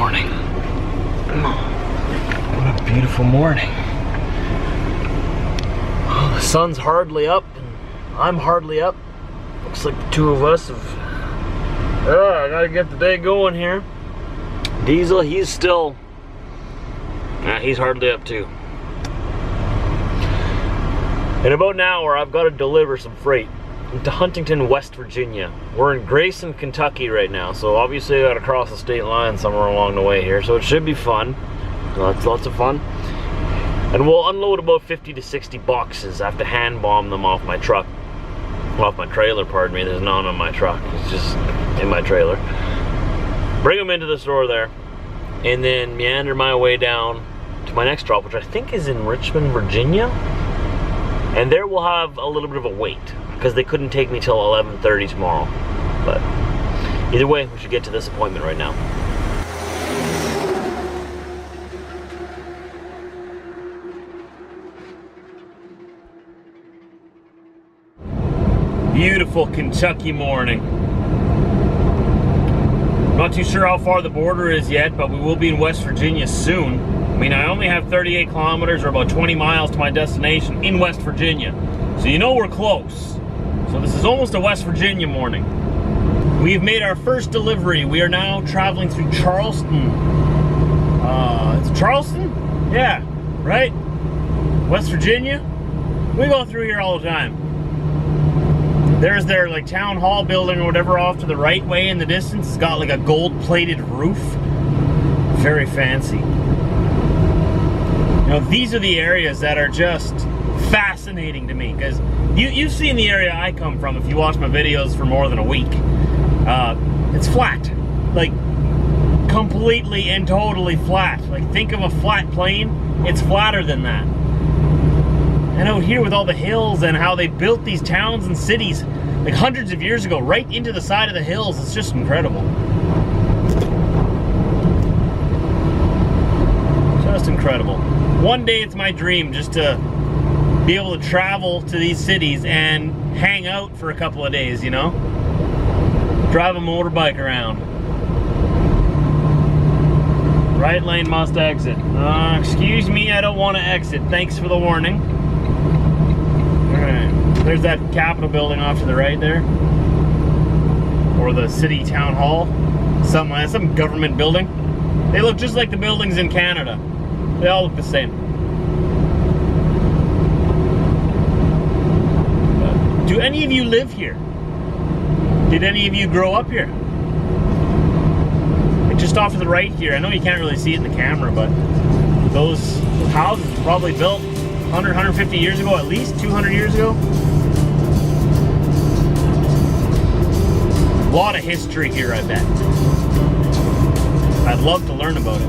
morning. What a beautiful morning. Well, the sun's hardly up and I'm hardly up. Looks like the two of us have... I gotta get the day going here. Diesel, he's still... he's hardly up too. In about an hour, I've got to deliver some freight into Huntington, West Virginia. We're in Grayson, Kentucky right now, so obviously I gotta cross the state line somewhere along the way here, so it should be fun. Lots of fun. And we'll unload about 50 to 60 boxes. I have to hand bomb them off my truck. Off my trailer, pardon me. There's none on my truck. It's just in my trailer. Bring them into the store there, and then meander my way down to my next drop, which I think is in Richmond, Virginia. And there we'll have a little bit of a wait, because they couldn't take me till 11:30 tomorrow. But either way, we should get to this appointment right now. Beautiful Kentucky morning. Not too sure how far the border is yet, but we will be in West Virginia soon. I mean, I only have 38 kilometers or about 20 miles to my destination in West Virginia. So you know we're close. So this is almost a West Virginia morning. We've made our first delivery. We are now traveling through Charleston. It's Charleston? Yeah, right? West Virginia? We go through here all the time. There's their like town hall building or whatever off to the right way in the distance. It's got like a gold-plated roof. Very fancy. You know, these are the areas that are just fascinating to me, because you've seen the area I come from if you watch my videos for more than a week. It's flat, like completely and totally flat. Like think of a flat plane, it's flatter than that. And out here with all the hills and how they built these towns and cities like hundreds of years ago right into the side of the hills, it's just incredible. Just incredible. One day it's my dream just to be able to travel to these cities and hang out for a couple of days, you know? Drive a motorbike around. Right lane must exit. Excuse me, I don't want to exit. Thanks for the warning. Alright, there's that Capitol building off to the right there. Or the city town hall. Some government building. They look just like the buildings in Canada. They all look the same. Do any of you live here? Did any of you grow up here? Like just off to the right here. I know you can't really see it in the camera, but those houses were probably built 100, 150 years ago, at least 200 years ago. A lot of history here, I bet. I'd love to learn about it.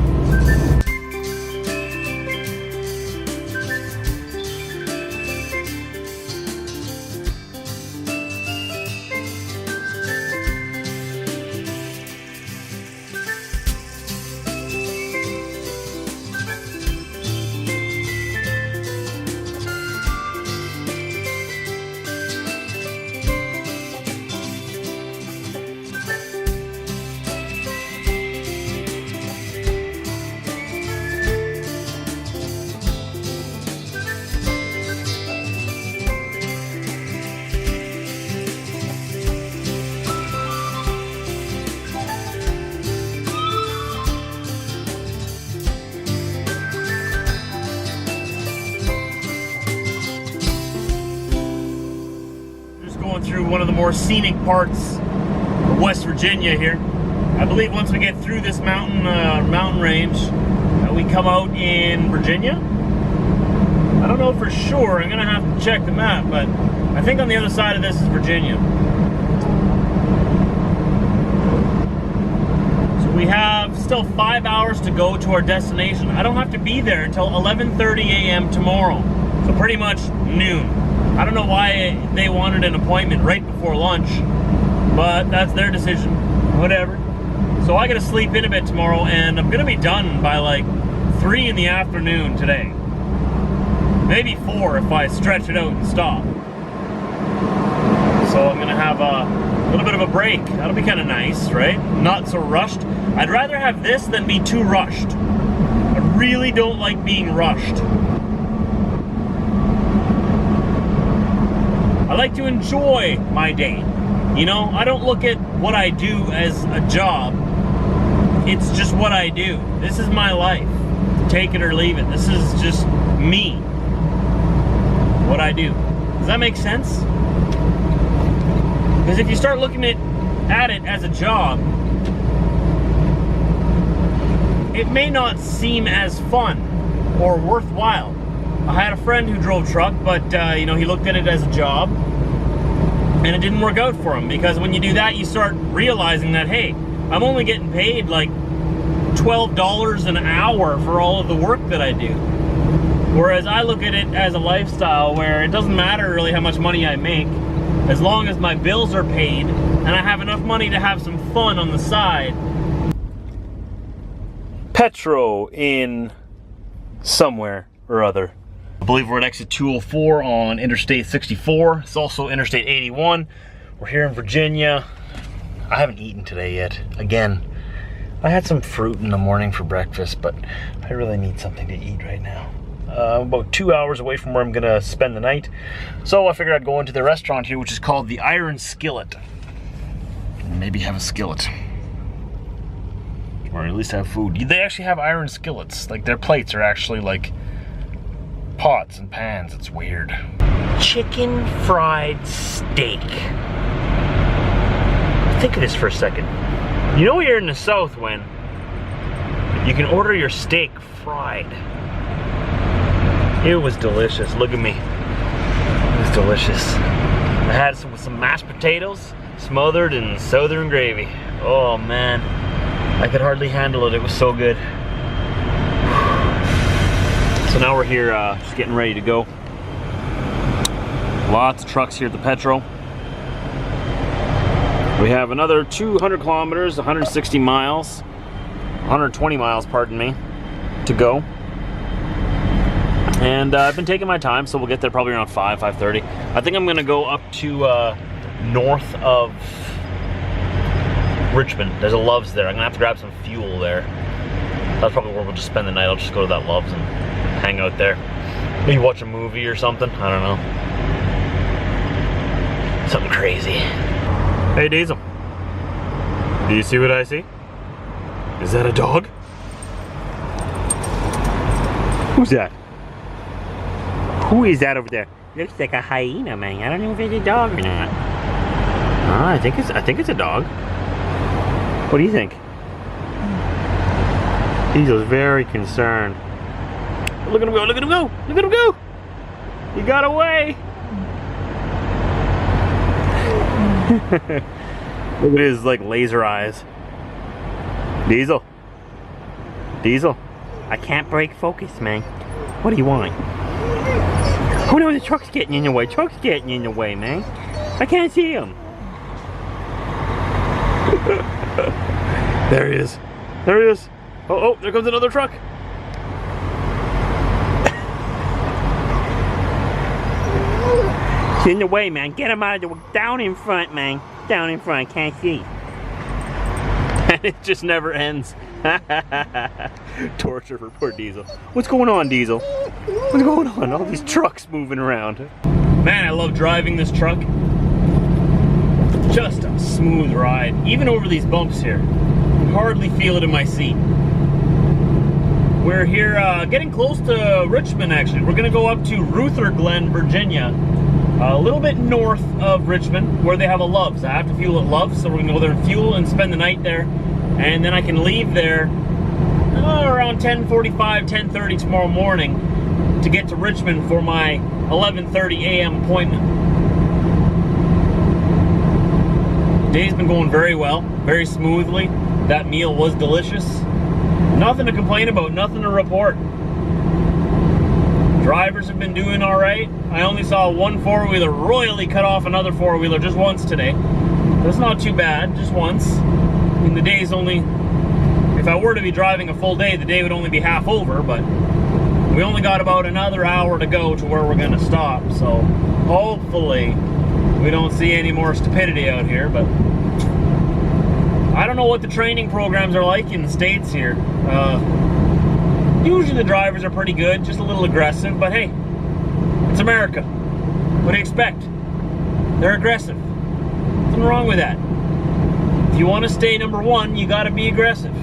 Through one of the more scenic parts of West Virginia here. I believe once we get through this mountain range, we come out in Virginia. I don't know for sure. I'm gonna have to check the map, but I think on the other side of this is Virginia. So we have still 5 hours to go to our destination. I don't have to be there until 11:30 a.m. tomorrow. So pretty much noon. I don't know why they wanted an appointment right before lunch, but that's their decision, whatever. So I gotta sleep in a bit tomorrow, and I'm gonna be done by like 3 in the afternoon today. Maybe 4 if I stretch it out and stop. So I'm gonna have A little bit of a break. That'll be kind of nice, right? Not so rushed. I'd rather have this than be too rushed. I really don't like being rushed. I like to enjoy my day. You know, I don't look at what I do as a job. It's just what I do. This is my life. Take it or leave it. This is just me. What I do. Does that make sense? Because if you start looking at it as a job, it may not seem as fun or worthwhile. I had a friend who drove truck, but you know, he looked at it as a job, and it didn't work out for him, because when you do that, you start realizing that, hey, I'm only getting paid like $12 an hour for all of the work that I do. Whereas I look at it as a lifestyle where it doesn't matter really how much money I make, as long as my bills are paid and I have enough money to have some fun on the side. Petro in somewhere or other. I believe we're at exit 204 on Interstate 64. It's also Interstate 81. We're here in Virginia. I haven't eaten today yet. Again, I had some fruit in the morning for breakfast, but I really need something to eat right now. I'm about 2 hours away from where I'm gonna spend the night. So I figured I'd go into the restaurant here, which is called the Iron Skillet. Maybe have a skillet. Or at least have food. They actually have iron skillets. Like, their plates are actually like pots and pans. It's weird. Chicken fried steak. Think of this for a second. You know you're in the South when you can order your steak fried. It was delicious. Look at me. It was delicious. I had some with some mashed potatoes smothered in southern gravy. Oh man, I could hardly handle it. It was so good. So now we're here just getting ready to go. Lots of trucks here at the Petro. We have another 200 kilometers, 160 miles, 120 miles, pardon me, to go. And I've been taking my time, so we'll get there probably around 5:30. I think I'm gonna go up to north of Richmond. There's a Love's there. I'm gonna have to grab some fuel there. That's probably where we'll just spend the night. I'll just go to that Love's and hang out there. Maybe watch a movie or something. I don't know. Something crazy. Hey Diesel. Do you see what I see? Is that a dog? Who's that? Who is that over there? Looks like a hyena, man. I don't know if it's a dog or not. I think it's a dog. What do you think? Diesel's very concerned. Look at him go, look at him go, look at him go! He got away! Look at his like laser eyes. Diesel. Diesel. I can't break focus, man. What do you want? Oh no, the truck's getting in the way. Truck's getting in the way, man. I can't see him. There he is. There he is. Oh, there comes another truck. He's in the way, man. Get him out of the way. Down in front, man. Down in front. Can't see. And it just never ends. Torture for poor Diesel. What's going on, Diesel? What's going on? All these trucks moving around. Man, I love driving this truck. Just a smooth ride. Even over these bumps here. Hardly feel it in my seat. We're here getting close to Richmond, actually. We're gonna go up to Ruther Glen, Virginia. A little bit north of Richmond, where they have a Love's. I have to fuel at Love's, so we're gonna go there and fuel and spend the night there. And then I can leave there around 10:45, 10:30 tomorrow morning to get to Richmond for my 11:30 a.m. appointment. The day's been going very well, very smoothly. That meal was delicious. Nothing to complain about, nothing to report. Drivers have been doing all right. I only saw one four-wheeler royally cut off another four-wheeler just once today. That's not too bad, just once. I mean, the day's only, if I were to be driving a full day, the day would only be half over, but we only got about another hour to go to where we're gonna stop, so hopefully we don't see any more stupidity out here, but I don't know what the training programs are like in the States here. Usually the drivers are pretty good, just a little aggressive, but hey, it's America. What do you expect? They're aggressive. Nothing wrong with that. If you want to stay number one, you got to be aggressive.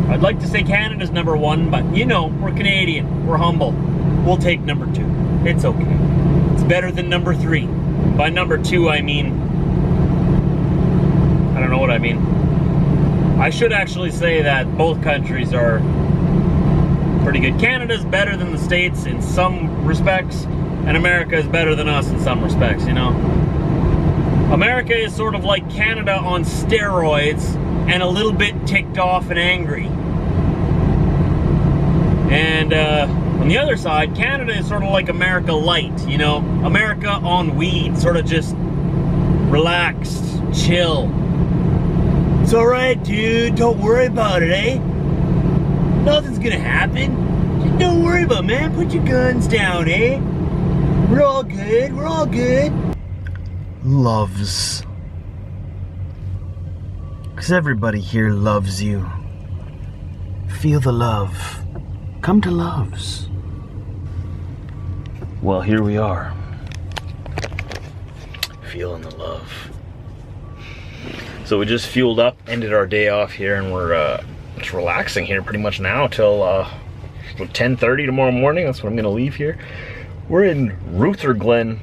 I'd like to say Canada's number one, but you know, we're Canadian. We're humble. We'll take number two. It's okay. It's better than number three. By number two, I mean, I don't know what I mean. I should actually say that both countries are pretty good. Canada's better than the States in some respects, and America is better than us in some respects, you know? America is sort of like Canada on steroids and a little bit ticked off and angry. And on the other side, Canada is sort of like America light, you know? America on weed, sort of just relaxed, chill. It's alright, dude, don't worry about it, eh? Nothing's gonna happen. Just don't worry about it, man. Put your guns down, eh? We're all good, we're all good. Loves. Because everybody here loves you. Feel the love. Come to Loves. Well, here we are. Feeling the love. So we just fueled up, ended our day off here, and we're just relaxing here pretty much now till 10:30 tomorrow morning. That's when I'm gonna leave here. We're in Ruther Glen,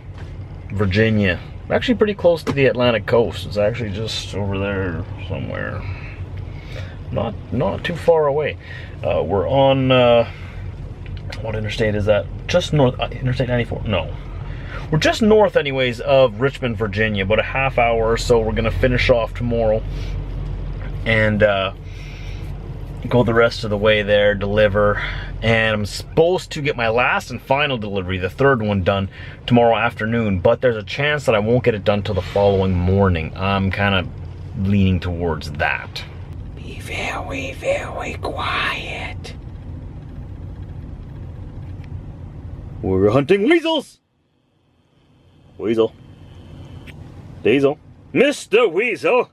Virginia. We're actually pretty close to the Atlantic coast. It's actually just over there somewhere. Not too far away. We're on what interstate is that? Just north Interstate 94. No. We're just north anyways of Richmond, Virginia, about a half hour or so. We're gonna finish off tomorrow and go the rest of the way there, deliver, and I'm supposed to get my last and final delivery, the third one, done tomorrow afternoon, but there's a chance that I won't get it done till the following morning. I'm kind of leaning towards that. Be very, very quiet. We're hunting weasels! Weasel. Diesel. Mr. Weasel!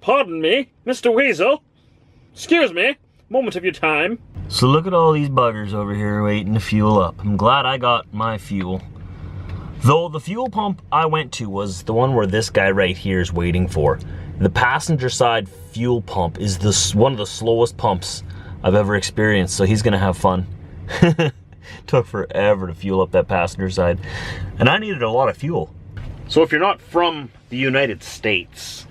Pardon me, Mr. Weasel! Excuse me, moment of your time. So look at all these buggers over here waiting to fuel up. I'm glad I got my fuel. Though the fuel pump I went to was the one where this guy right here is waiting for. The passenger side fuel pump is one of the slowest pumps I've ever experienced, so he's gonna have fun. Took forever to fuel up that passenger side. And I needed a lot of fuel. So if you're not from the United States,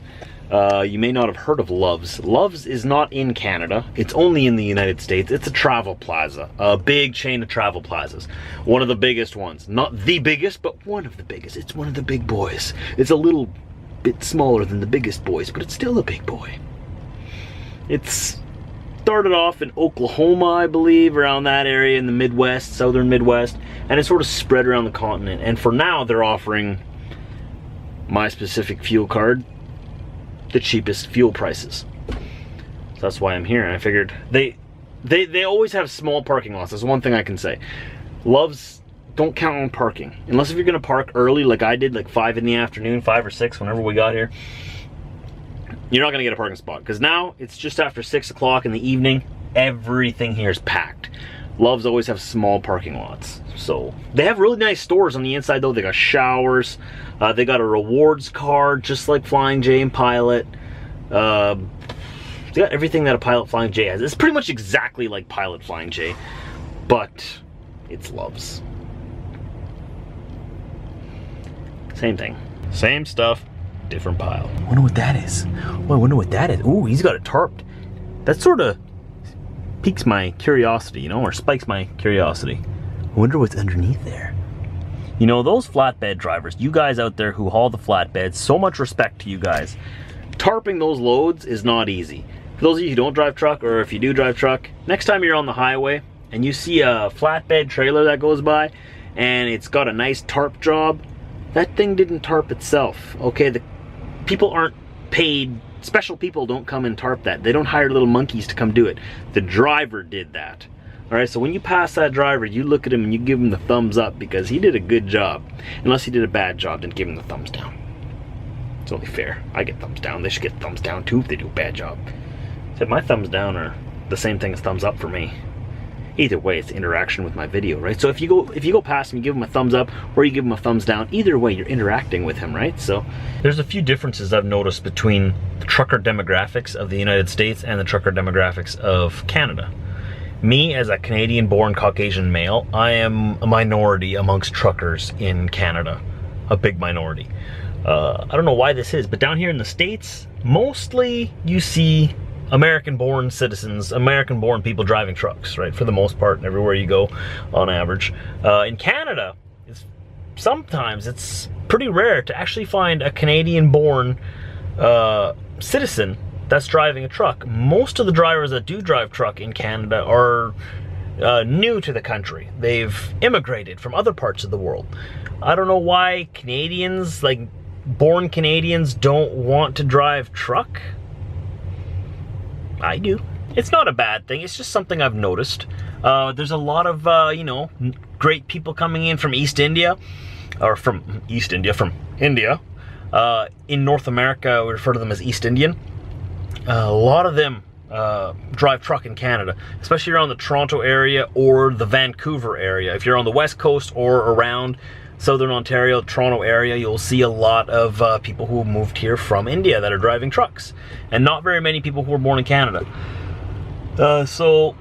you may not have heard of Loves. Loves is not in Canada. It's only in the United States. It's a travel plaza, a big chain of travel plazas. One of the biggest ones. Not the biggest, but one of the biggest. It's one of the big boys. It's a little bit smaller than the biggest boys, but it's still a big boy. It's started off in Oklahoma, I believe, around that area in the Midwest, southern Midwest, and it's sort of spread around the continent. And for now, they're offering my specific fuel card the cheapest fuel prices. So that's why I'm here. And I figured they always have small parking lots. That's one thing I can say. Loves don't count on parking unless if you're gonna park early, like I did, like 5 in the afternoon, 5 or 6, whenever we got here. You're not gonna get a parking spot because now it's just after 6 o'clock in the evening. Everything here is packed. Loves always have small parking lots. So they have really nice stores on the inside though. They got showers. They got a rewards card just like Flying J and Pilot. They got everything that a Pilot Flying J has. It's pretty much exactly like Pilot Flying J, but it's Loves. Same thing. Same stuff, different pile. I wonder what that is. Oh, I wonder what that is. Ooh, he's got it tarped. That sort of piques my curiosity, you know, or spikes my curiosity. I wonder what's underneath there. You know, those flatbed drivers, you guys out there who haul the flatbeds, so much respect to you guys. Tarping those loads is not easy. For those of you who don't drive truck, or if you do drive truck, next time you're on the highway and you see a flatbed trailer that goes by and it's got a nice tarp job, that thing didn't tarp itself. Okay, the people aren't paid. Special people don't come and tarp that. They don't hire little monkeys to come do it. The driver did that. All right, so when you pass that driver, you look at him and you give him the thumbs up because he did a good job. Unless he did a bad job, then give him the thumbs down. It's only fair. I get thumbs down. They should get thumbs down too if they do a bad job. Except my thumbs down are the same thing as thumbs up for me. Either way, it's interaction with my video, right? So if you go past him, you give him a thumbs up or you give him a thumbs down, either way, you're interacting with him, right? So there's a few differences I've noticed between the trucker demographics of the United States and the trucker demographics of Canada. Me, as a Canadian-born Caucasian male, I am a minority amongst truckers in Canada. A big minority. I don't know why this is, but down here in the States, mostly you see American-born citizens, American-born people driving trucks, right? For the most part, everywhere you go, on average. In Canada, sometimes it's pretty rare to actually find a Canadian-born citizen that's driving a truck. Most of the drivers that do drive truck in Canada are new to the country. They've immigrated from other parts of the world. I don't know why Canadians, like born Canadians, don't want to drive truck. I do. It's not a bad thing. It's just something I've noticed. There's a lot of, you know, great people coming in from East India, or from India. In North America, we refer to them as East Indian. A lot of them drive truck in Canada, especially around the Toronto area or the Vancouver area. If you're on the West Coast or around Southern Ontario, Toronto area, you'll see a lot of people who moved here from India that are driving trucks, and not very many people who were born in Canada. So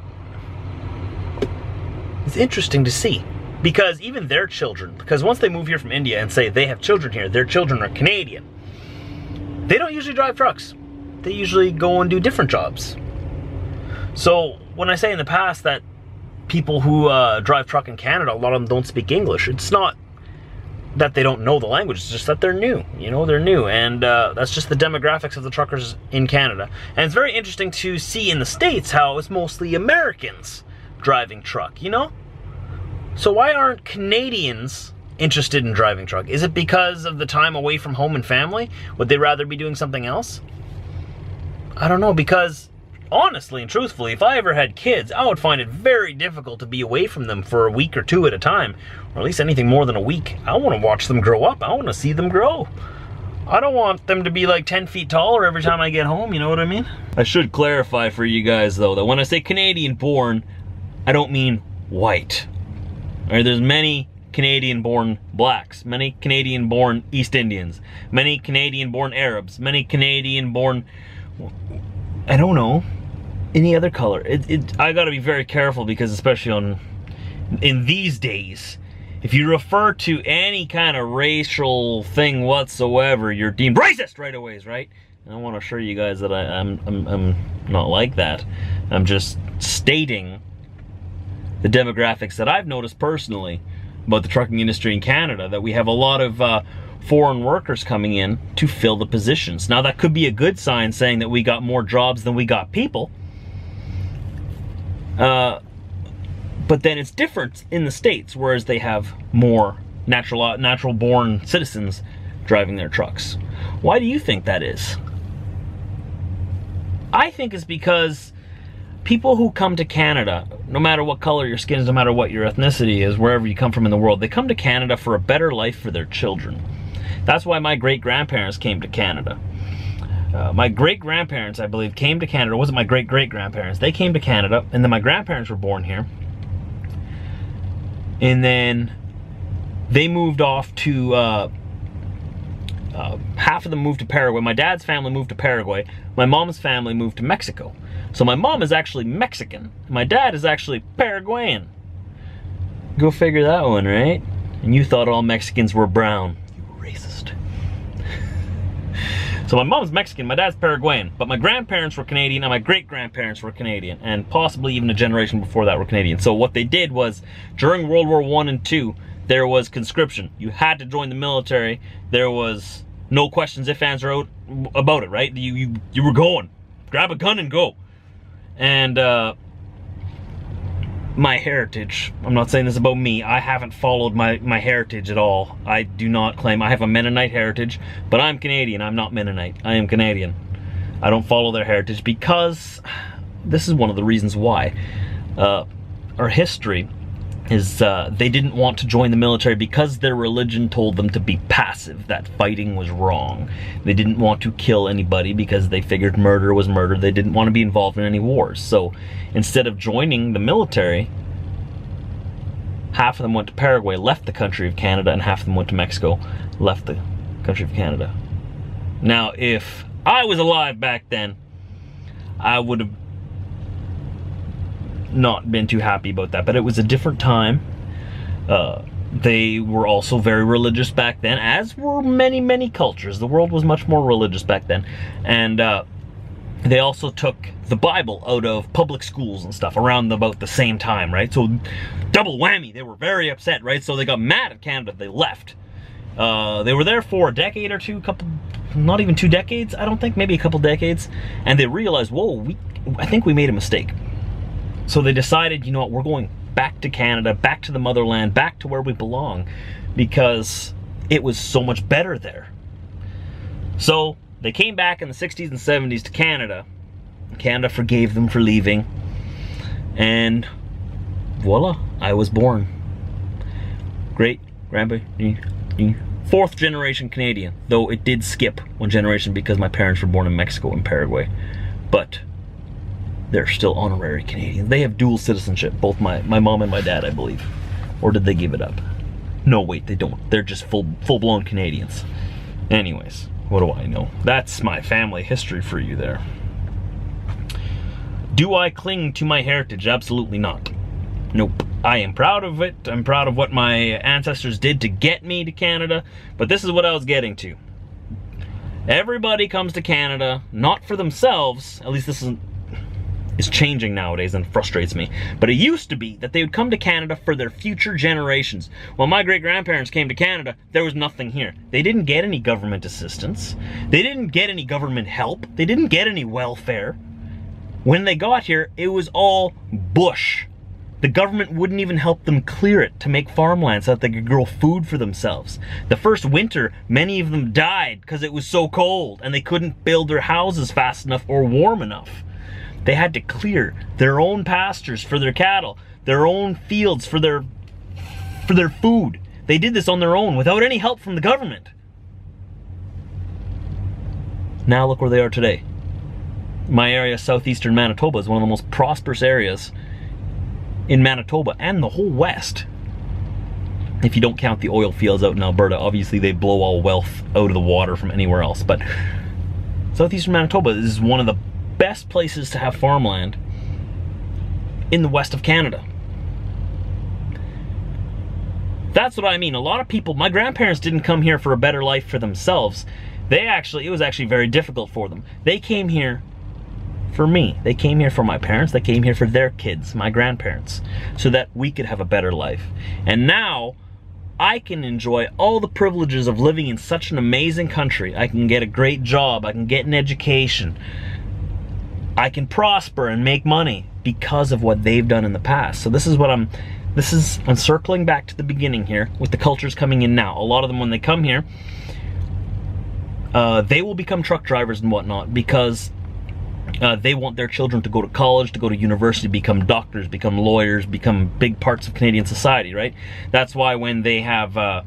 it's interesting to see, because even their children, because once they move here from India and say they have children here, their children are Canadian, they don't usually drive trucks. They usually go and do different jobs. So when I say in the past that people who drive truck in Canada, a lot of them don't speak English, it's not that they don't know the language, it's just that they're new. You know, they're new, and that's just the demographics of the truckers in Canada. And it's very interesting to see in the States how it's mostly Americans driving truck, you know? So why aren't Canadians interested in driving truck? Is it because of the time away from home and family? Would they rather be doing something else? I don't know, because honestly and truthfully, if I ever had kids, I would find it very difficult to be away from them for a week or two at a time, or at least anything more than a week. I want to watch them grow up. I want to see them grow. I don't want them to be like 10 feet taller every time I get home, you know what I mean? I should clarify for you guys though, that when I say Canadian born, I don't mean white. All right, there's many Canadian-born blacks, many Canadian-born East Indians, many Canadian-born Arabs, many Canadian-born, I don't know, any other color. I gotta be very careful, because especially in these days, if you refer to any kind of racial thing whatsoever, you're deemed racist right away, right? And I want to assure you guys that I'm not like that. I'm just stating the demographics that I've noticed personally about the trucking industry in Canada, that we have a lot of foreign workers coming in to fill the positions. Now that could be a good sign, saying that we got more jobs than we got people. But then it's different in the States, whereas they have more natural-born citizens driving their trucks. Why do you think that is? I think it's because people who come to Canada, no matter what color your skin is, no matter what your ethnicity is, wherever you come from in the world, they come to Canada for a better life for their children. That's why my great-grandparents came to Canada. My great-grandparents, I believe, came to Canada. It wasn't my great-great-grandparents. They came to Canada, and then my grandparents were born here. And then they moved off to, half of them moved to Paraguay. My dad's family moved to Paraguay. My mom's family moved to Mexico. So my mom is actually Mexican. My dad is actually Paraguayan. Go figure that one, right? And you thought all Mexicans were brown. You racist. So my mom's Mexican, my dad's Paraguayan, but my grandparents were Canadian and my great-grandparents were Canadian, and possibly even a generation before that were Canadian. So what they did was, during World War I and II, there was conscription. You had to join the military. There was no questions, ifs, ands, or about it, right? You were going. Grab a gun and go. And my heritage, I'm not saying this about me, I haven't followed my heritage at all. I do not claim, I have a Mennonite heritage, but I'm Canadian, I'm not Mennonite, I am Canadian. I don't follow their heritage because, this is one of the reasons why. our history is they didn't want to join the military because their religion told them to be passive, that fighting was wrong. They didn't want to kill anybody because they figured murder was murder. They didn't want to be involved in any wars. So instead of joining the military, half of them went to Paraguay, left the country of Canada, and half of them went to Mexico, left the country of Canada. Now, if I was alive back then, I would have not been too happy about that, but it was a different time. They were also very religious back then, as were many cultures. The world was much more religious back then, and they also took the Bible out of public schools and stuff around about the same time, right? So double whammy, they were very upset, right? So they got mad at Canada, they left. They were there for a decade or two, not even 2 decades, I don't think, maybe a couple decades, and they realized, whoa, I think we made a mistake. So they decided, you know what, we're going back to Canada, back to the motherland, back to where we belong, because it was so much better there. So they came back in the 60s and 70s to Canada. Canada forgave them for leaving, and voila, I was born. Great grandpa, 4th generation Canadian, though it did skip 1 generation because my parents were born in Mexico and Paraguay, but they're still honorary Canadians. They have dual citizenship, both my mom and my dad, I believe. Or did they give it up? No, wait, they don't. They're just full-blown Canadians. Anyways, what do I know? That's my family history for you there. Do I cling to my heritage? Absolutely not. Nope. I am proud of it. I'm proud of what my ancestors did to get me to Canada, but this is what I was getting to. Everybody comes to Canada, not for themselves, at least this is changing nowadays and frustrates me. But it used to be that they would come to Canada for their future generations. When my great-grandparents came to Canada, there was nothing here. They didn't get any government assistance. They didn't get any government help. They didn't get any welfare. When they got here, it was all bush. The government wouldn't even help them clear it to make farmland so that they could grow food for themselves. The first winter, many of them died because it was so cold and they couldn't build their houses fast enough or warm enough. They had to clear their own pastures for their cattle, their own fields for their food. They did this on their own without any help from the government. Now look where they are today. My area, southeastern Manitoba, is one of the most prosperous areas in Manitoba and the whole West. If you don't count the oil fields out in Alberta, obviously they blow all wealth out of the water from anywhere else. But southeastern Manitoba is one of the best places to have farmland in the west of Canada. That's what I mean. A lot of people, my grandparents didn't come here for a better life for themselves. It was actually very difficult for them. They came here for me. They came here for my parents. They came here for their kids, my grandparents, so that we could have a better life. And now I can enjoy all the privileges of living in such an amazing country. I can get a great job. I can get an education. I can prosper and make money because of what they've done in the past. So this is what I'm circling back to the beginning here with the cultures coming in now. A lot of them, when they come here, they will become truck drivers and whatnot because they want their children to go to college, to go to university, become doctors, become lawyers, become big parts of Canadian society, right? That's why when they have a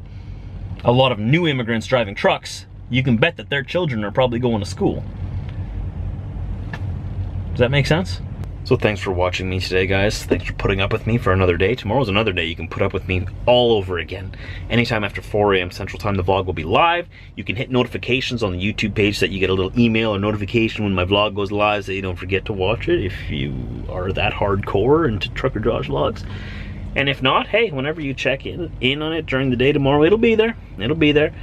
lot of new immigrants driving trucks, you can bet that their children are probably going to school. Does that make sense? So thanks for watching me today, guys. Thanks for putting up with me for another day. Tomorrow's another day you can put up with me all over again. Anytime after 4 a.m. Central Time, the vlog will be live. You can hit notifications on the YouTube page so that you get a little email or notification when my vlog goes live so you don't forget to watch it if you are that hardcore into Trucker Josh vlogs. And if not, hey, whenever you check in on it during the day tomorrow, it'll be there. It'll be there.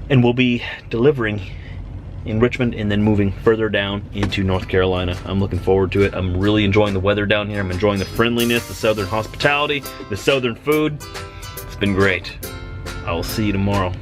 And we'll be delivering in Richmond and then moving further down into North Carolina. I'm looking forward to it. I'm really enjoying the weather down here. I'm enjoying the friendliness, the southern hospitality, the southern food. It's been great. I will see you tomorrow.